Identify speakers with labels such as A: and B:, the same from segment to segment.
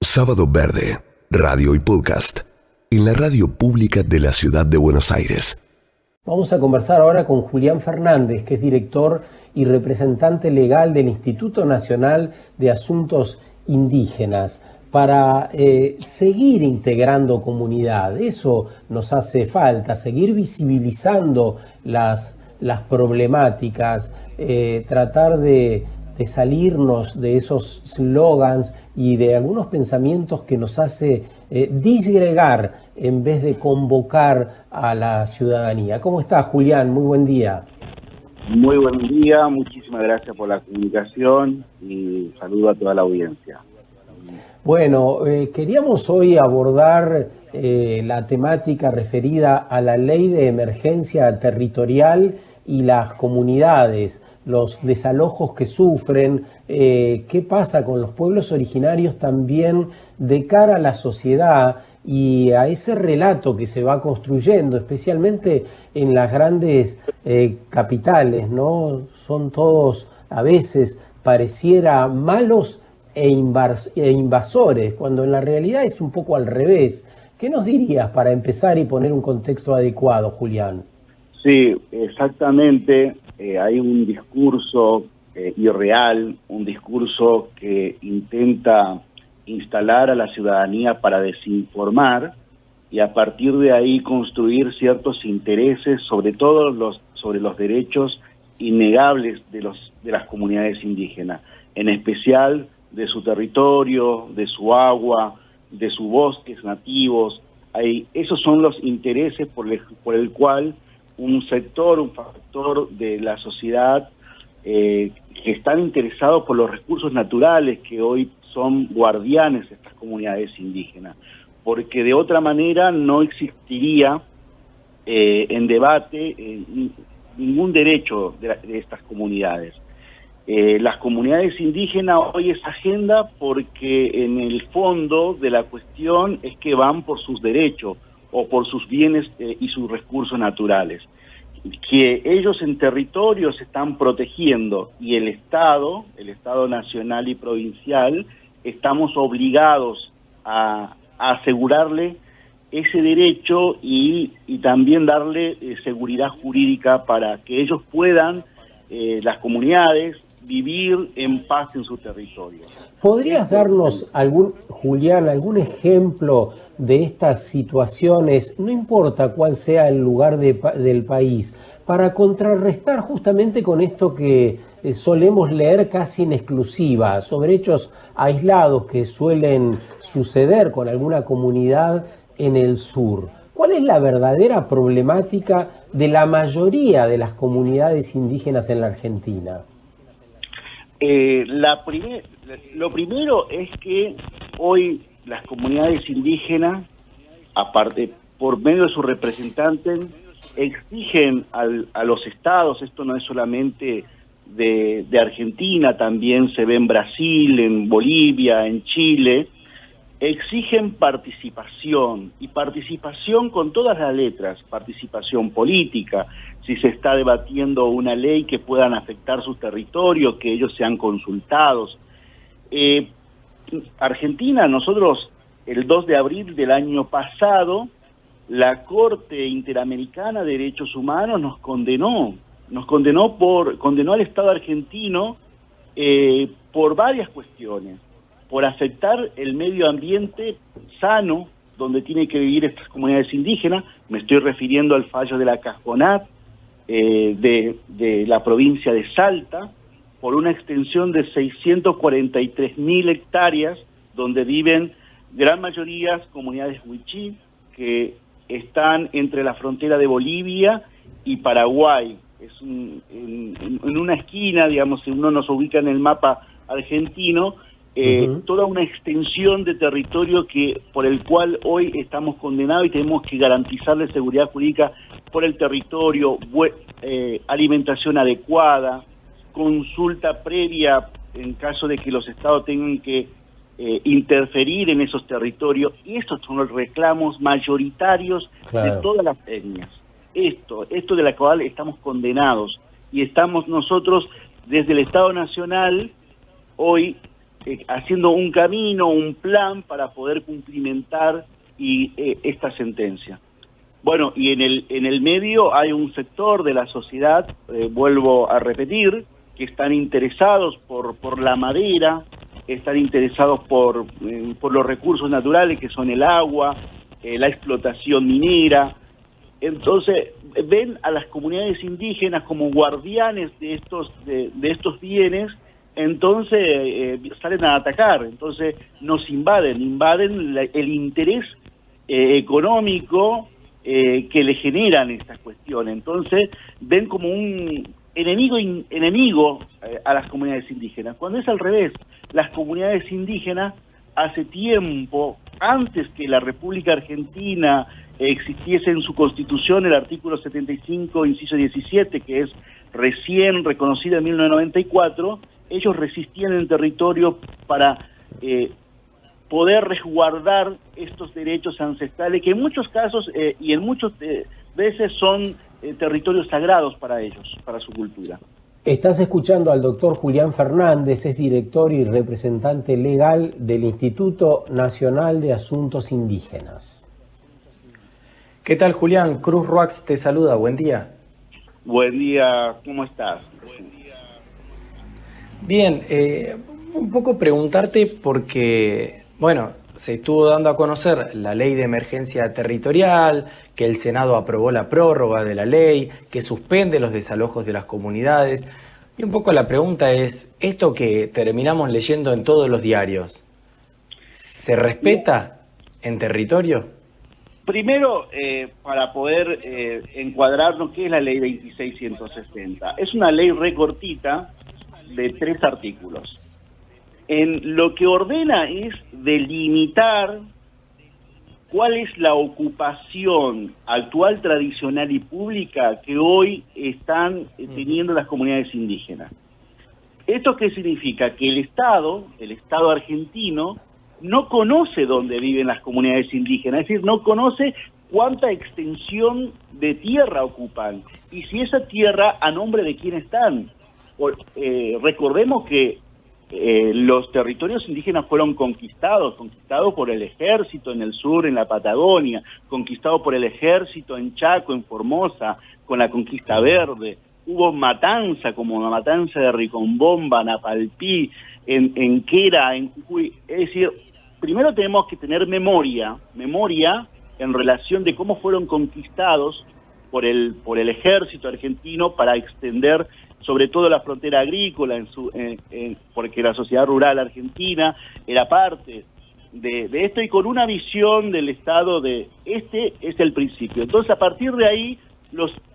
A: Sábado Verde, radio y podcast, en la radio pública de la ciudad de Buenos Aires.
B: Vamos a conversar ahora con Julián Fernández, que es director y representante legal del Instituto Nacional de Asuntos Indígenas, para seguir integrando comunidad. Eso nos hace falta, seguir visibilizando las problemáticas, tratar de salirnos de esos slogans y de algunos pensamientos que nos hace disgregar en vez de convocar a la ciudadanía. ¿Cómo está, Julián? Muy buen día.
C: Muy buen día, muchísimas gracias por la comunicación y saludo a toda la audiencia.
B: Bueno, queríamos hoy abordar la temática referida a la ley de emergencia territorial y las comunidades, los desalojos que sufren, qué pasa con los pueblos originarios también de cara a la sociedad y a ese relato que se va construyendo, especialmente en las grandes capitales, ¿no? Son todos, a veces, pareciera malos e invasores, cuando en la realidad es un poco al revés. ¿Qué nos dirías para empezar y poner un contexto adecuado, Julián?
C: Sí, exactamente. Hay un discurso irreal, un discurso que intenta instalar a la ciudadanía para desinformar y a partir de ahí construir ciertos intereses, sobre todo sobre los derechos innegables de las comunidades indígenas, en especial de su territorio, de su agua, de sus bosques nativos. Esos son los intereses por el cual un factor de la sociedad que están interesados por los recursos naturales que hoy son guardianes de estas comunidades indígenas, porque de otra manera no existiría en debate ningún derecho de estas comunidades. Las comunidades indígenas hoy es agenda porque en el fondo de la cuestión es que van por sus derechos o por sus bienes y sus recursos naturales, que ellos en territorio se están protegiendo y el Estado nacional y provincial, estamos obligados a asegurarle ese derecho y también darle seguridad jurídica para que ellos puedan, las comunidades, vivir en paz en su territorio.
B: ¿Podrías darnos, Julián, algún ejemplo de estas situaciones, no importa cuál sea el lugar del país, para contrarrestar justamente con esto que solemos leer casi en exclusiva, sobre hechos aislados que suelen suceder con alguna comunidad en el sur? ¿Cuál es la verdadera problemática de la mayoría de las comunidades indígenas en la Argentina?
C: Lo primero es que hoy las comunidades indígenas, aparte por medio de sus representantes, exigen a los estados, esto no es solamente de Argentina, también se ve en Brasil, en Bolivia, en Chile, exigen participación, y participación con todas las letras, participación política, si se está debatiendo una ley que puedan afectar sus territorios, que ellos sean consultados. Argentina, nosotros el 2 de abril del año pasado, la Corte Interamericana de Derechos Humanos condenó al Estado argentino por varias cuestiones, por afectar el medio ambiente sano donde tienen que vivir estas comunidades indígenas. Me estoy refiriendo al fallo de la Casconat de la provincia de Salta, por una extensión de 643.000 hectáreas, donde viven gran mayoría comunidades huichí, que están entre la frontera de Bolivia y Paraguay. Es en una esquina, digamos, si uno nos ubica en el mapa argentino, toda una extensión de territorio por el cual hoy estamos condenados y tenemos que garantizarle seguridad jurídica por el territorio, alimentación adecuada, consulta previa en caso de que los estados tengan que interferir en esos territorios, y estos son los reclamos mayoritarios de todas las etnias. Esto de la cual estamos condenados, y estamos nosotros desde el Estado Nacional hoy haciendo un camino, un plan para poder cumplimentar esta sentencia. Bueno, y en el medio hay un sector de la sociedad, vuelvo a repetir, que están interesados por la madera, están interesados por los recursos naturales que son el agua, la explotación minera. Entonces ven a las comunidades indígenas como guardianes de estos bienes, entonces salen a atacar, entonces nos invaden el interés económico que le generan estas cuestiones. Entonces ven como un enemigo a las comunidades indígenas, cuando es al revés. Las comunidades indígenas hace tiempo, antes que la República Argentina existiese en su constitución el artículo 75, inciso 17, que es recién reconocido en 1994, ellos resistían en territorio para poder resguardar estos derechos ancestrales, que en muchos casos y en muchas veces son territorios sagrados para ellos, para su cultura.
B: Estás escuchando al doctor Julián Fernández, es director y representante legal del Instituto Nacional de Asuntos Indígenas.
D: ¿Qué tal, Julián? Cruz Ruax te saluda, buen día.
C: Buen día, ¿cómo estás?
D: Bien, un poco preguntarte porque, bueno, se estuvo dando a conocer la ley de emergencia territorial, que el Senado aprobó la prórroga de la ley, que suspende los desalojos de las comunidades. Y un poco la pregunta es, ¿esto que terminamos leyendo en todos los diarios, se respeta en territorio?
C: Primero, para poder encuadrarnos, ¿qué es la ley 2660? Es una ley recortita de 3 artículos. En lo que ordena es delimitar cuál es la ocupación actual, tradicional y pública que hoy están teniendo las comunidades indígenas. ¿Esto qué significa? Que el Estado argentino, no conoce dónde viven las comunidades indígenas, es decir, no conoce cuánta extensión de tierra ocupan y si esa tierra a nombre de quién están. Recordemos que los territorios indígenas fueron conquistados por el ejército en el sur, en la Patagonia, conquistados por el ejército en Chaco, en Formosa, con la conquista verde. Hubo matanza, como la matanza de Ricombomba, Napalpí, en Quera, en Jujuy. Es decir, primero tenemos que tener memoria en relación de cómo fueron conquistados por el ejército argentino para extender sobre todo la frontera agrícola, porque la sociedad rural argentina era parte de esto, y con una visión del Estado de este es el principio. Entonces, a partir de ahí,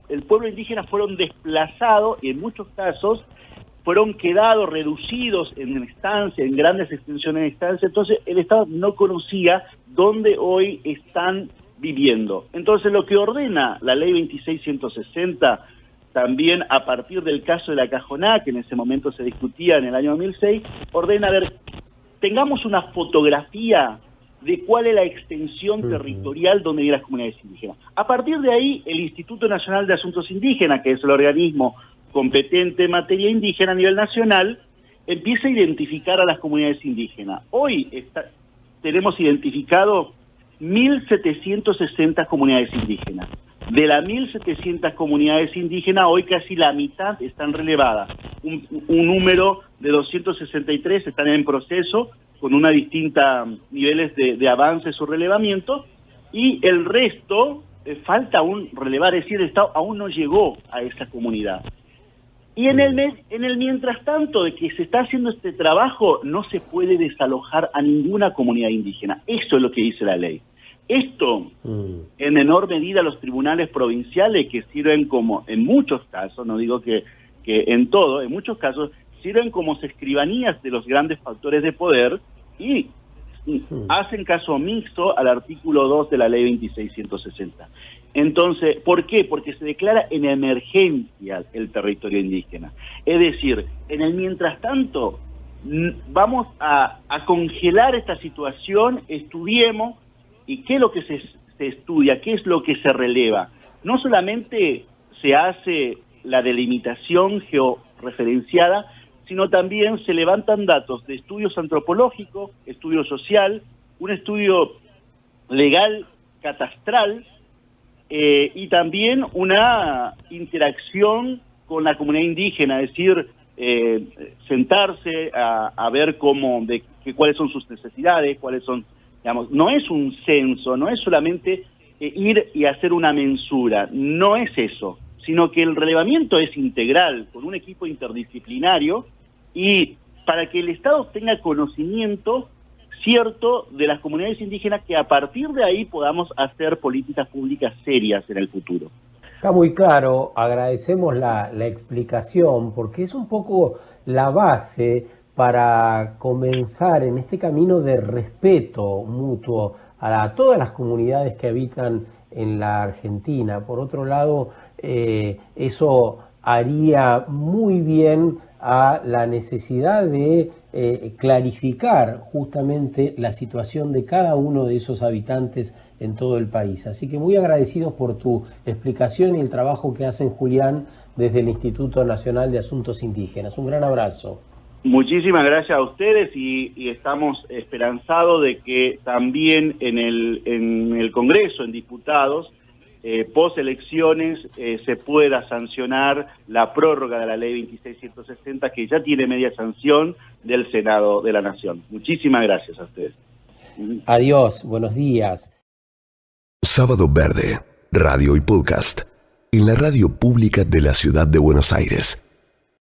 C: el pueblo indígena fueron desplazados y en muchos casos fueron quedados, reducidos en estancia, en grandes extensiones de estancia. Entonces, el Estado no conocía dónde hoy están viviendo. Entonces, lo que ordena la ley 2660, también a partir del caso de la Cajoná, que en ese momento se discutía en el año 2006, ordena, tengamos una fotografía de cuál es la extensión territorial donde viven las comunidades indígenas. A partir de ahí, el Instituto Nacional de Asuntos Indígenas, que es el organismo competente en materia indígena a nivel nacional, empieza a identificar a las comunidades indígenas. Hoy tenemos identificado 1.760 comunidades indígenas. De las 1.700 comunidades indígenas, hoy casi la mitad están relevadas. Un número de 263 están en proceso, con una distinta niveles de avance su relevamiento, y el resto falta aún relevar, es decir, el Estado aún no llegó a esa comunidad. Y en el mientras tanto de que se está haciendo este trabajo, no se puede desalojar a ninguna comunidad indígena. Eso es lo que dice la ley. Esto, en menor medida, los tribunales provinciales, que sirven como, en muchos casos, no digo que en todo, en muchos casos, sirven como escribanías de los grandes factores de poder y hacen caso omiso al artículo 2 de la ley 2660. Entonces, ¿por qué? Porque se declara en emergencia el territorio indígena. Es decir, en el mientras tanto, vamos a congelar esta situación, estudiemos. ¿Y qué es lo que se estudia? ¿Qué es lo que se releva? No solamente se hace la delimitación georreferenciada, sino también se levantan datos de estudios antropológicos, estudio social, un estudio legal catastral y también una interacción con la comunidad indígena, es decir, sentarse a ver cuáles son sus necesidades, cuáles son, digamos, no es un censo, no es solamente ir y hacer una mensura, no es eso, sino que el relevamiento es integral, con un equipo interdisciplinario, y para que el Estado tenga conocimiento cierto de las comunidades indígenas, que a partir de ahí podamos hacer políticas públicas serias en el futuro.
B: Está muy claro, agradecemos la explicación, porque es un poco la base para comenzar en este camino de respeto mutuo a todas las comunidades que habitan en la Argentina. Por otro lado, eso haría muy bien a la necesidad de clarificar justamente la situación de cada uno de esos habitantes en todo el país. Así que muy agradecidos por tu explicación y el trabajo que hacen, Julián, desde el Instituto Nacional de Asuntos Indígenas. Un gran abrazo.
C: Muchísimas gracias a ustedes y estamos esperanzados de que también en el Congreso, en diputados, post elecciones se pueda sancionar la prórroga de la ley 2660, que ya tiene media sanción del Senado de la Nación. Muchísimas gracias a ustedes.
B: Adiós, buenos días.
A: Sábado Verde, radio y podcast, en la radio pública de la Ciudad de Buenos Aires.